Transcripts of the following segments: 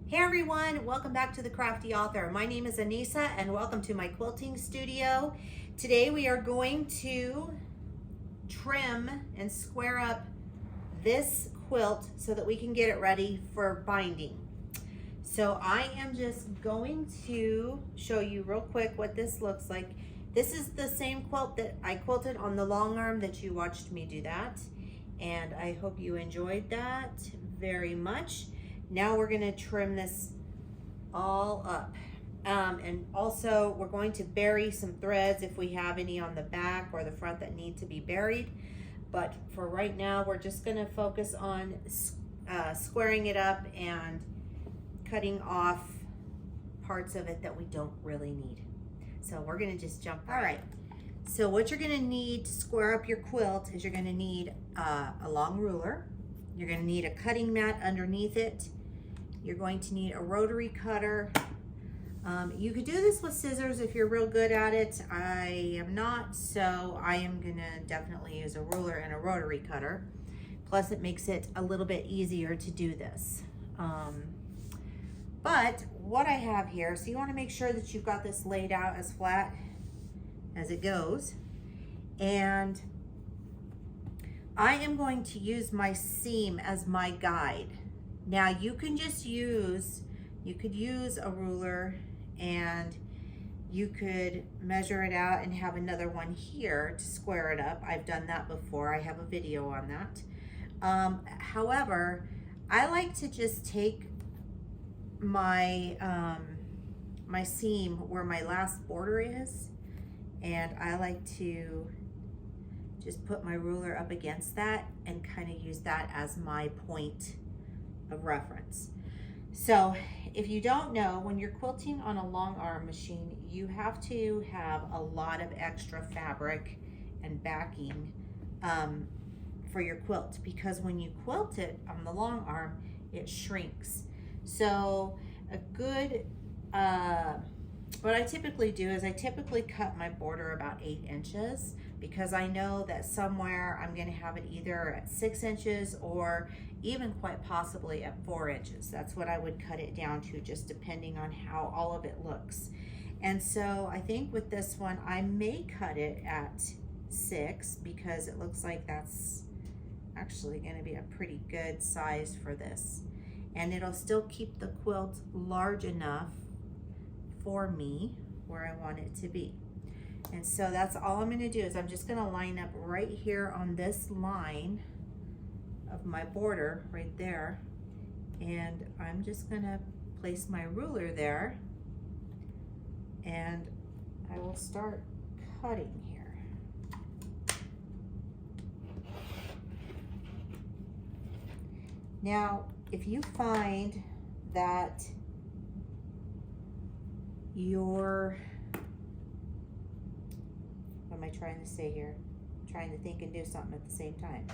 Hey everyone, welcome back to the Crafty Author. My name is Anissa and welcome to my quilting studio. Today we are going to trim and square up this quilt so that we can get it ready for binding. So I am just going to show you real quick what this looks like. This is the same quilt that I quilted on the long arm that you watched me do that. And I hope you enjoyed that very much. Now we're gonna trim this all up. And also we're going to bury some threads if we have any on the back or the front that need to be buried. But for right now, we're just gonna focus on squaring it up and cutting off parts of it that we don't really need. So we're gonna just jump right. All right, so what you're gonna need to square up your quilt is you're gonna need a long ruler. You're gonna need a cutting mat underneath it. You're going to need a rotary cutter. You could do this with scissors if you're real good at it. I am not, so I am gonna definitely use a ruler and a rotary cutter. Plus it makes it a little bit easier to do this. But what I have here, so you wanna make sure that you've got this laid out as flat as it goes. And I am going to use my seam as my guide. Now you can just use, you could use a ruler and you could measure it out and have another one here to square it up. I've done that before. I have a video on that. However, I like to just take my, my seam where my last border is, and I like to just put my ruler up against that and kind of use that as my point of reference. So if you don't know, when you're quilting on a long arm machine, you have to have a lot of extra fabric and backing for your quilt, because when you quilt it on the long arm, it shrinks. So a good, what I typically do is I typically cut my border about 8 inches, because I know that somewhere I'm gonna have it either at 6 inches or even quite possibly at 4 inches. That's what I would cut it down to, just depending on how all of it looks. And so I think with this one, I may cut it at 6, because it looks like that's actually gonna be a pretty good size for this. And it'll still keep the quilt large enough for me where I want it to be. And so that's all I'm gonna do, is I'm just gonna line up right here on this line of my border right there. And I'm just gonna place my ruler there, and I will start cutting here. Now, if you find that your, what am I trying to say here? I'm trying to think and do something at the same time.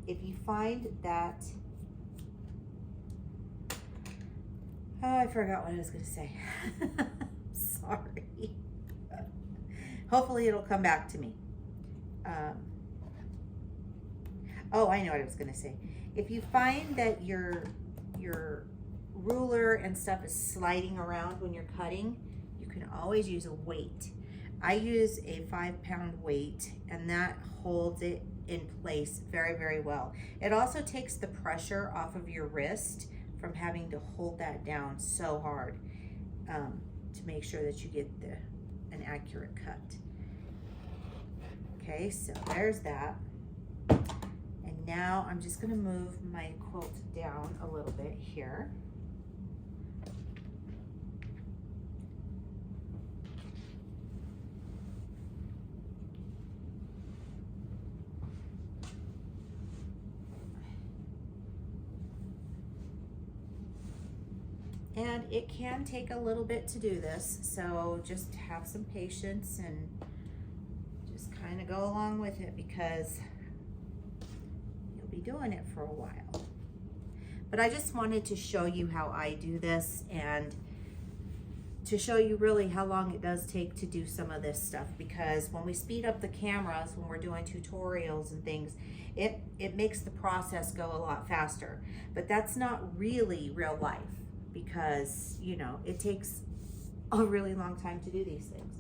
If you find that, oh, I forgot what I was gonna say. Sorry. Hopefully it'll come back to me. Oh, I know what I was gonna say. If you find that your ruler and stuff is sliding around when you're cutting, you can always use a weight. I use a 5-pound weight, and that holds it in place very, very well. It also takes the pressure off of your wrist from having to hold that down so hard to make sure that you get an accurate cut. Okay, so there's that. And now I'm just gonna move my quilt down a little bit here. And it can take a little bit to do this, so just have some patience and just kind of go along with it, because you'll be doing it for a while. But I just wanted to show you how I do this and to show you really how long it does take to do some of this stuff, because when we speed up the cameras, when we're doing tutorials and things, it makes the process go a lot faster. But that's not really real life, because, you know, it takes a really long time to do these things.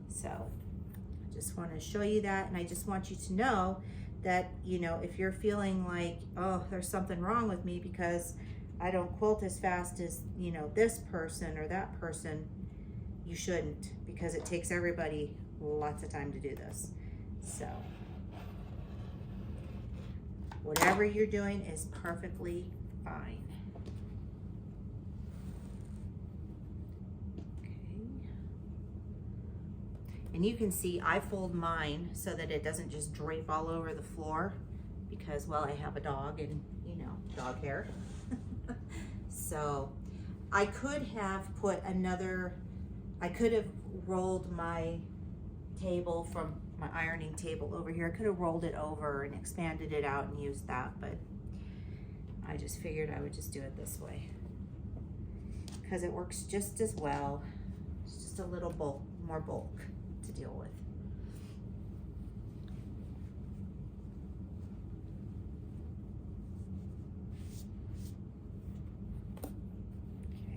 So I just want to show you that, and I just want you to know that, you know, if you're feeling like, oh, there's something wrong with me because I don't quilt as fast as, you know, this person or that person, you shouldn't, because it takes everybody lots of time to do this. So whatever you're doing is perfectly fine. Okay. And you can see I fold mine so that it doesn't just drape all over the floor, because, well, I have a dog and, you know, dog hair. So I could have put another, I could have rolled my table from my ironing table over here. I could have rolled it over and expanded it out and used that, but I just figured I would just do it this way because it works just as well. It's just a little more bulk to deal with.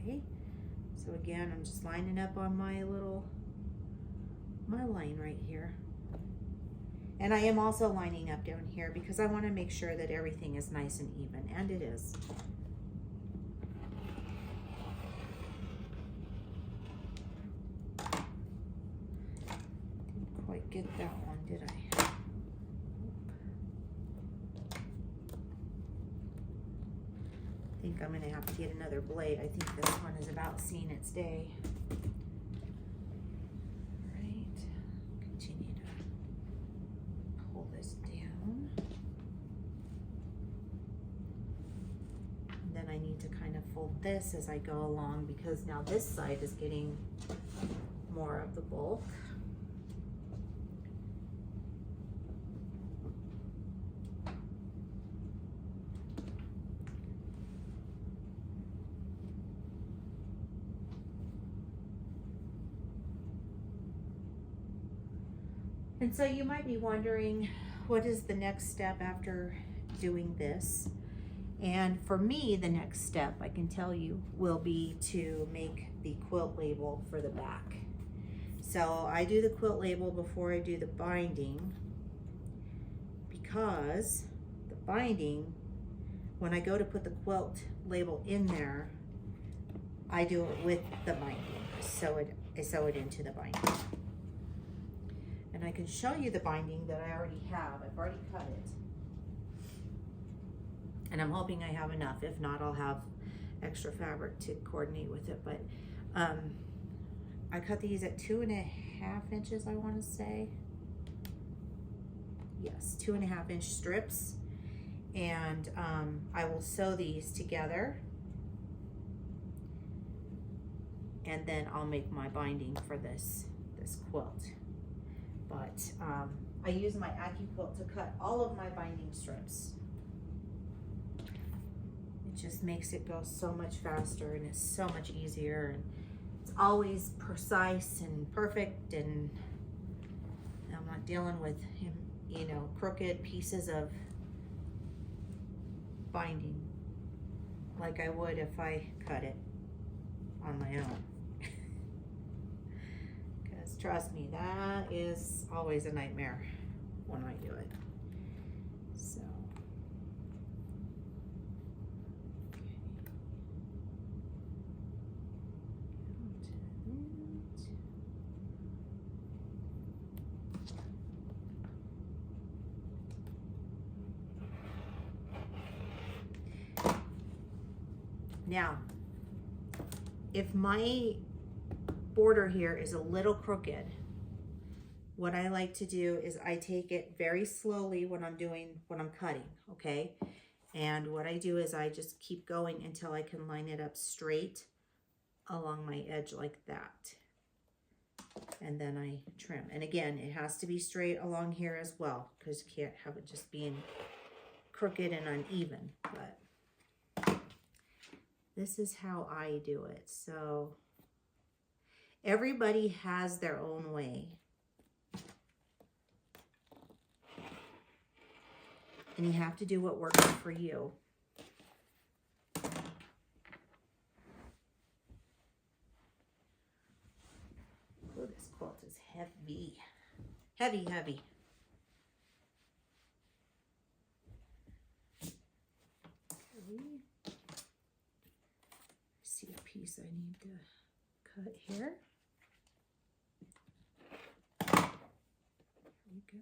Okay, so again, I'm just lining up on my line right here. And I am also lining up down here because I want to make sure that everything is nice and even, and it is. Didn't quite get that one, did I? I think I'm gonna have to get another blade. I think this one is about seeing its day. Fold this as I go along, because now this side is getting more of the bulk. And so you might be wondering, what is the next step after doing this? And for me, the next step, I can tell you, will be to make the quilt label for the back. So I do the quilt label before I do the binding, because the binding, when I go to put the quilt label in there, I do it with the binding. I sew it into the binding. And I can show you the binding that I already have. I've already cut it. And I'm hoping I have enough. If not, I'll have extra fabric to coordinate with it. But I cut these at 2.5 inches, I want to say. Yes, 2.5 inch strips. And I will sew these together. And then I'll make my binding for this quilt. But I use my AccuQuilt to cut all of my binding strips. Just makes it go so much faster, and it's so much easier, and it's always precise and perfect, and I'm not dealing with, you know, crooked pieces of binding like I would if I cut it on my own. Because trust me, that is always a nightmare when I do it. So now, if my border here is a little crooked, what I like to do is I take it very slowly when I'm cutting, okay? And what I do is I just keep going until I can line it up straight along my edge like that. And then I trim. And again, it has to be straight along here as well, because you can't have it just being crooked and uneven. But this is how I do it. So Everybody has their own way. And you have to do what works for you. Oh, this quilt is heavy. Heavy, heavy. Okay. See a piece I need to cut here. There we go.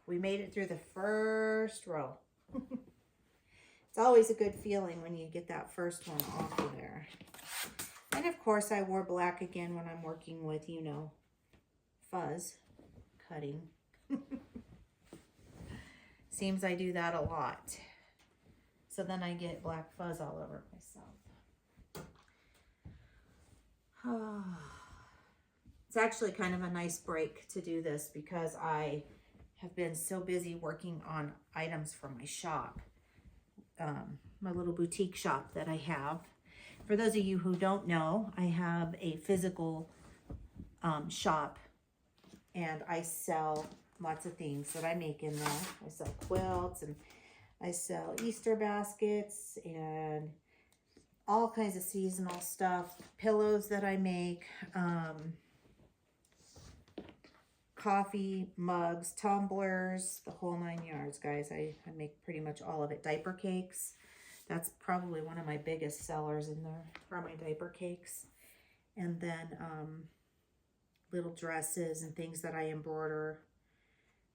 We made it through the first row. It's always a good feeling when you get that first one off of there. And of course I wore black again when I'm working with, you know, fuzz cutting. Seems I do that a lot. So then I get black fuzz all over myself. It's actually kind of a nice break to do this because I have been so busy working on items for my shop, my little boutique shop that I have. For those of you who don't know, I have a physical shop, and I sell lots of things that I make in there. I sell quilts, and I sell Easter baskets, and all kinds of seasonal stuff, pillows that I make, coffee mugs, tumblers, the whole 9 yards, guys. I make pretty much all of it. Diaper cakes. That's probably one of my biggest sellers in there are my diaper cakes. And then little dresses and things that I embroider.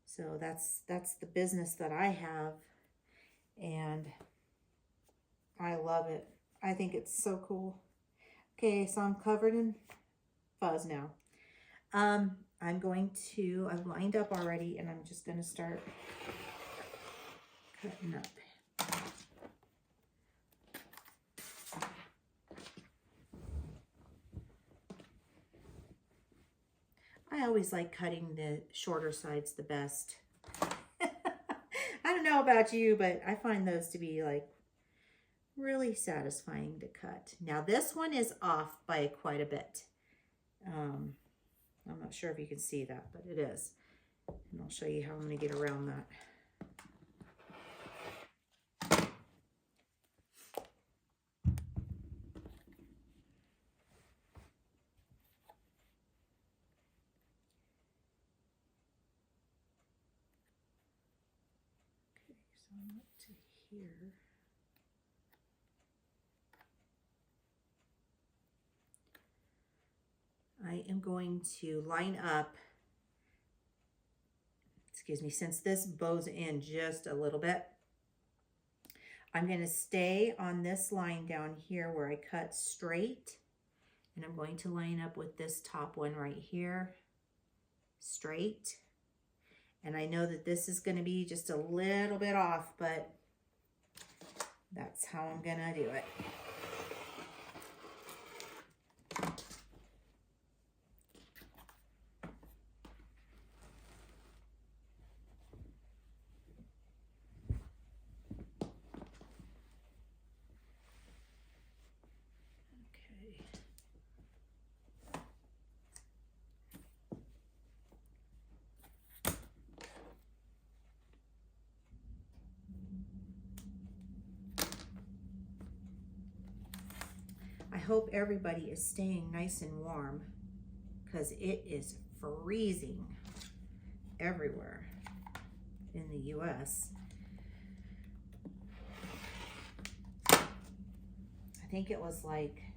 So that's the business that I have. And I love it. I think it's so cool. Okay, so I'm covered in fuzz now. I've lined up already, and I'm just going to start cutting up. I always like cutting the shorter sides the best. I don't know about you, but I find those to be like really satisfying to cut. Now this one is off by quite a bit. I'm not sure if you can see that, but it is. And I'll show you how I'm going to get around that. Okay, so I'm up to here. I am going to line up, excuse me, since this bows in just a little bit, I'm going to stay on this line down here where I cut straight, and I'm going to line up with this top one right here, straight. And I know that this is going to be just a little bit off, but that's how I'm going to do it. I hope everybody is staying nice and warm because it is freezing everywhere in the US. I think it was like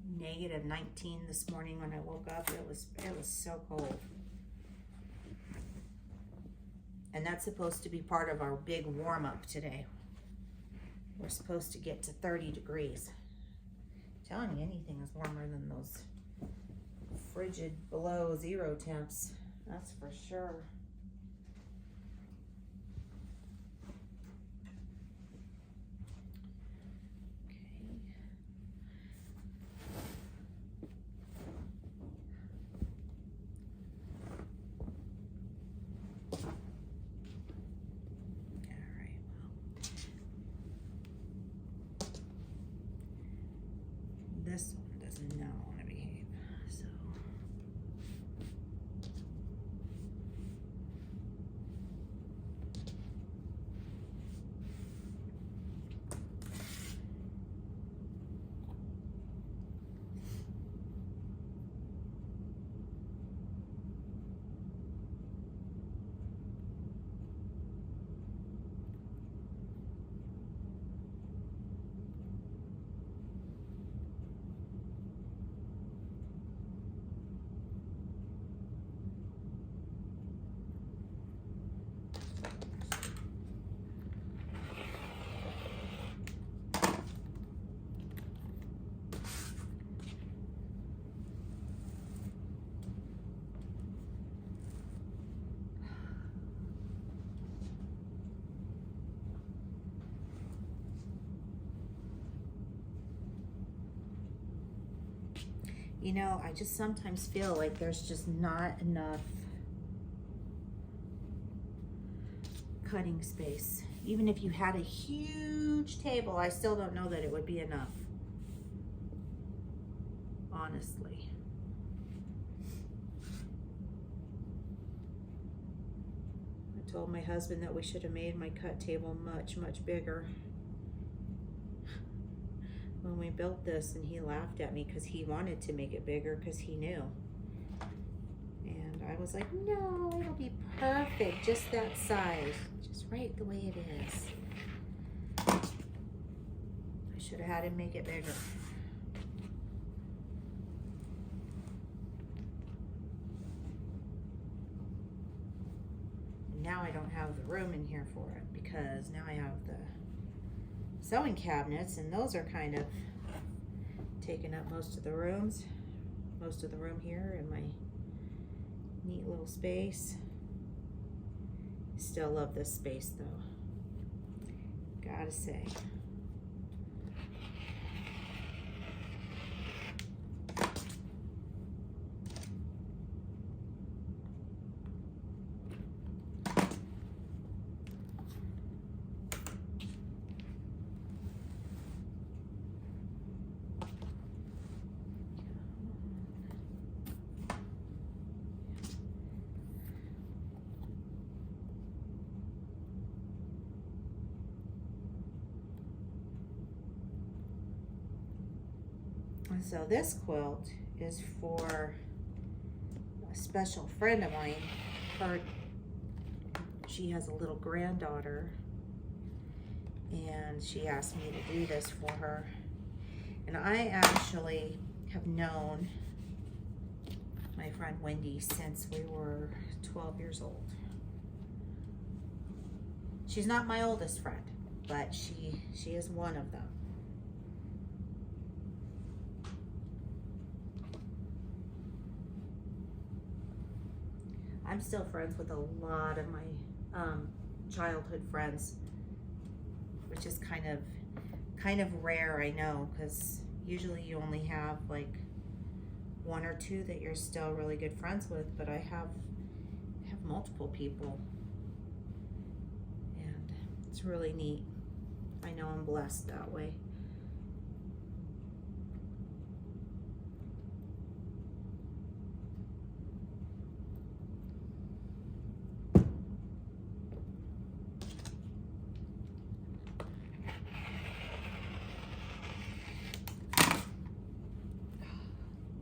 -19 this morning when I woke up. It was so cold. And that's supposed to be part of our big warm up today. We're supposed to get to 30 degrees. I'm telling you, anything is warmer than those frigid below zero temps. That's for sure. You know, I just sometimes feel like there's just not enough cutting space. Even if you had a huge table, I still don't know that it would be enough. Honestly. I told my husband that we should have made my cut table much, much bigger when we built this, and he laughed at me because he wanted to make it bigger because he knew. And I was like, no, it'll be perfect, just that size, just right the way it is. I should have had him make it bigger. And now I don't have the room in here for it because now I have the sewing cabinets, and those are kind of taking up most of the rooms, most of the room here in my neat little space. Still love this space though, gotta say. So this quilt is for a special friend of mine. She has a little granddaughter, and she asked me to do this for her. And I actually have known my friend Wendy since we were 12 years old. She's not my oldest friend, but she is one of them. I'm still friends with a lot of my childhood friends, which is kind of rare, I know, because usually you only have like one or two that you're still really good friends with, but I have multiple people, and it's really neat. I know I'm blessed that way.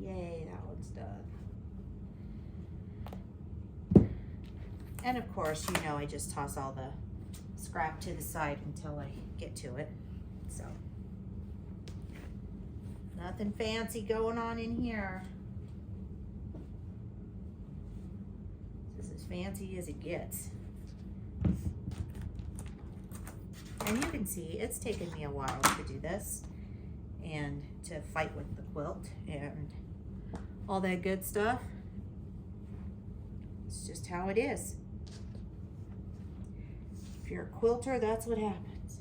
Yay, that one's done. And of course, you know, I just toss all the scrap to the side until I get to it. So, nothing fancy going on in here. This is as fancy as it gets. And you can see it's taken me a while to do this and to fight with the quilt and all that good stuff. It's just how it is. If you're a quilter, that's what happens.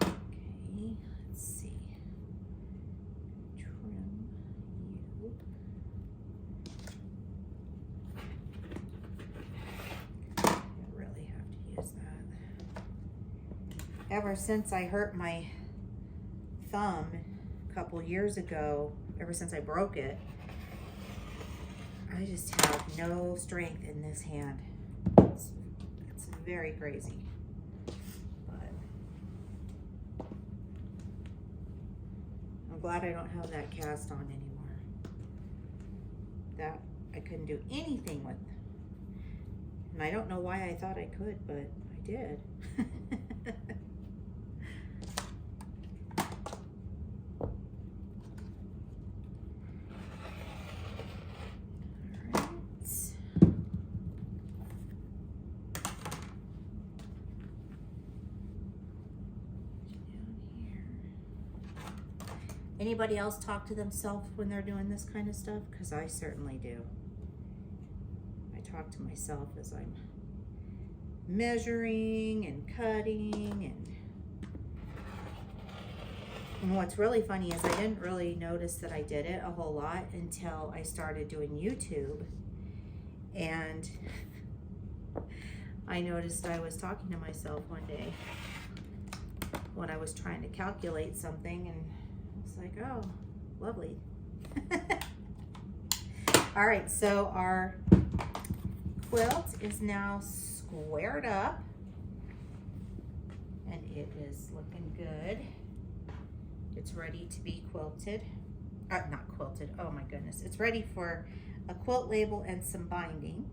Okay, let's see. Trim you. I really have to use that. Ever since I hurt my thumb a couple years ago, ever since I broke it, I just have no strength in this hand. It's very crazy. But I'm glad I don't have that cast on anymore. That I couldn't do anything with. And I don't know why I thought I could, but I did. Anybody else talk to themselves when they're doing this kind of stuff? Because I certainly do. I talk to myself as I'm measuring and cutting, and what's really funny is I didn't really notice that I did it a whole lot until I started doing YouTube, and I noticed I was talking to myself one day when I was trying to calculate something, and it's like, oh, lovely. All right, so our quilt is now squared up, and it is looking good. It's ready to be quilted. Not quilted, oh my goodness. It's ready for a quilt label and some binding.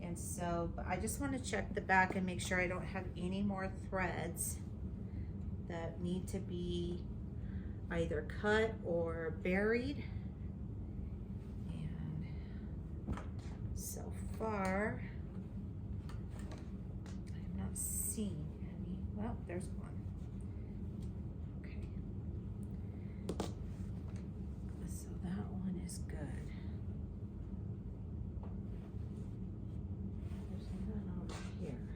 And so, but I just want to check the back and make sure I don't have any more threads that need to be either cut or buried. And so far, I have not seen any. Well, there's one. Okay. So that one is good. There's none over here.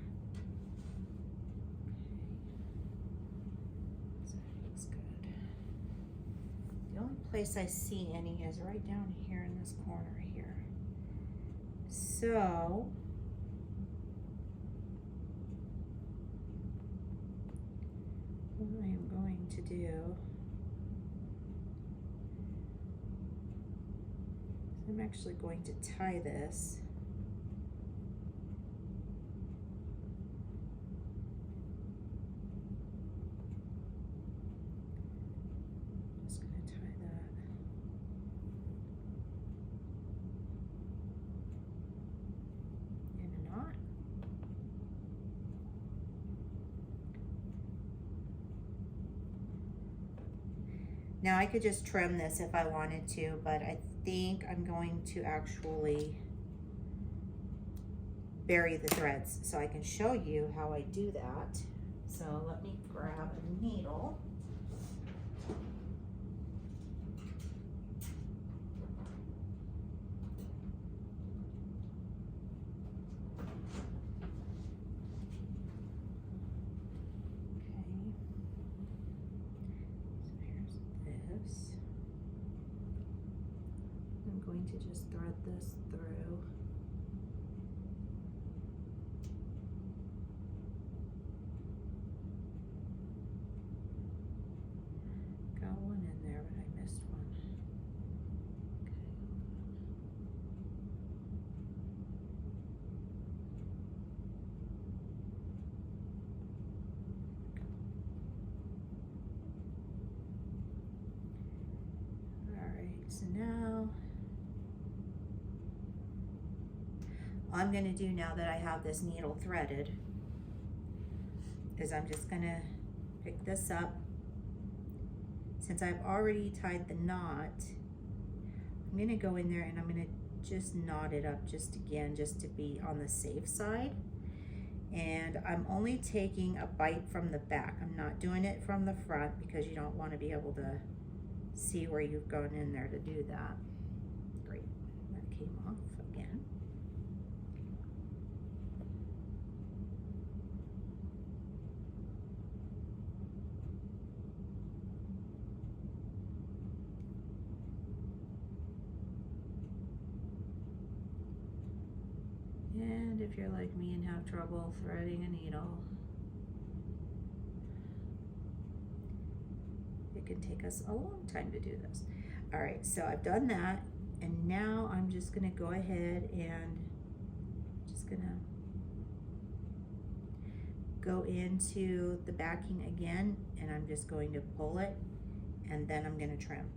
Okay. So that's good. The only place I see any is right down here in this corner here. So what I am going to do, I'm actually going to tie this. Just going to tie that. In a knot. Now I could just trim this if I wanted to, but I think I'm going to actually bury the threads so I can show you how I do that. So let me grab a needle. To just thread this through. Got one in there, but I missed one. Okay. All right, so now I'm going to do, now that I have this needle threaded, is I'm just going to pick this up. Since I've already tied the knot, I'm going to go in there and I'm going to just knot it up just again, just to be on the safe side. And I'm only taking a bite from the back. I'm not doing it from the front because you don't want to be able to see where you've gone in there to do that. Great, that came off again. And if you're like me and have trouble threading a needle, it can take us a long time to do this. All right, so I've done that, and now I'm just gonna go ahead and just gonna go into the backing again, and I'm just going to pull it, and then I'm gonna trim.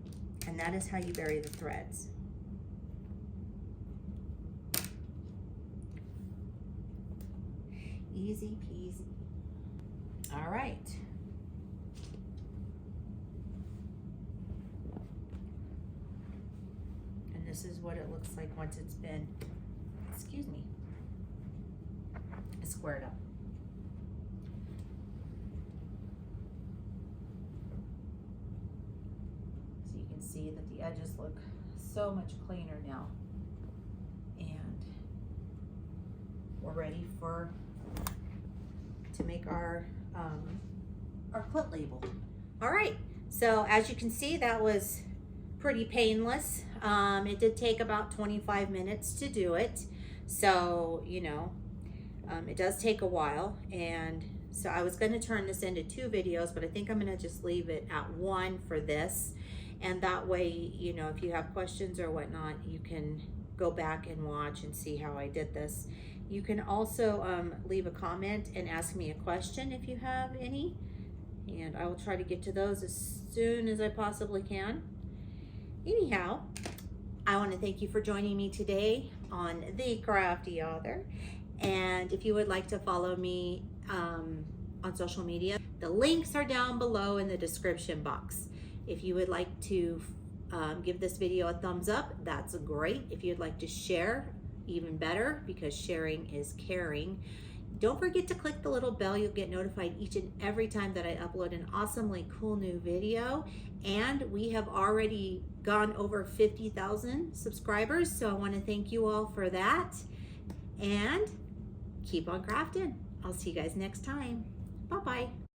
And that is how you bury the threads. Easy peasy. All right. And this is what it looks like once it's been, excuse me, it's squared up. So you can see that the edges look so much cleaner now. And we're ready for make our quilt label. All right, so as you can see, that was pretty painless. It did take about 25 minutes to do it. So, you know, it does take a while. And so I was going to turn this into 2 videos, but I think I'm going to just leave it at 1 for this. And that way, you know, if you have questions or whatnot, you can go back and watch and see how I did this. You can also leave a comment and ask me a question if you have any. And I will try to get to those as soon as I possibly can. Anyhow, I want to thank you for joining me today on The Crafty Author. And if you would like to follow me on social media, the links are down below in the description box. If you would like to give this video a thumbs up, that's great. If you'd like to share, even better, because sharing is caring. Don't forget to click the little bell. You'll get notified each and every time that I upload an awesomely cool new video. And we have already gone over 50,000 subscribers, so I want to thank you all for that. And keep on crafting. I'll see you guys next time. Bye-bye.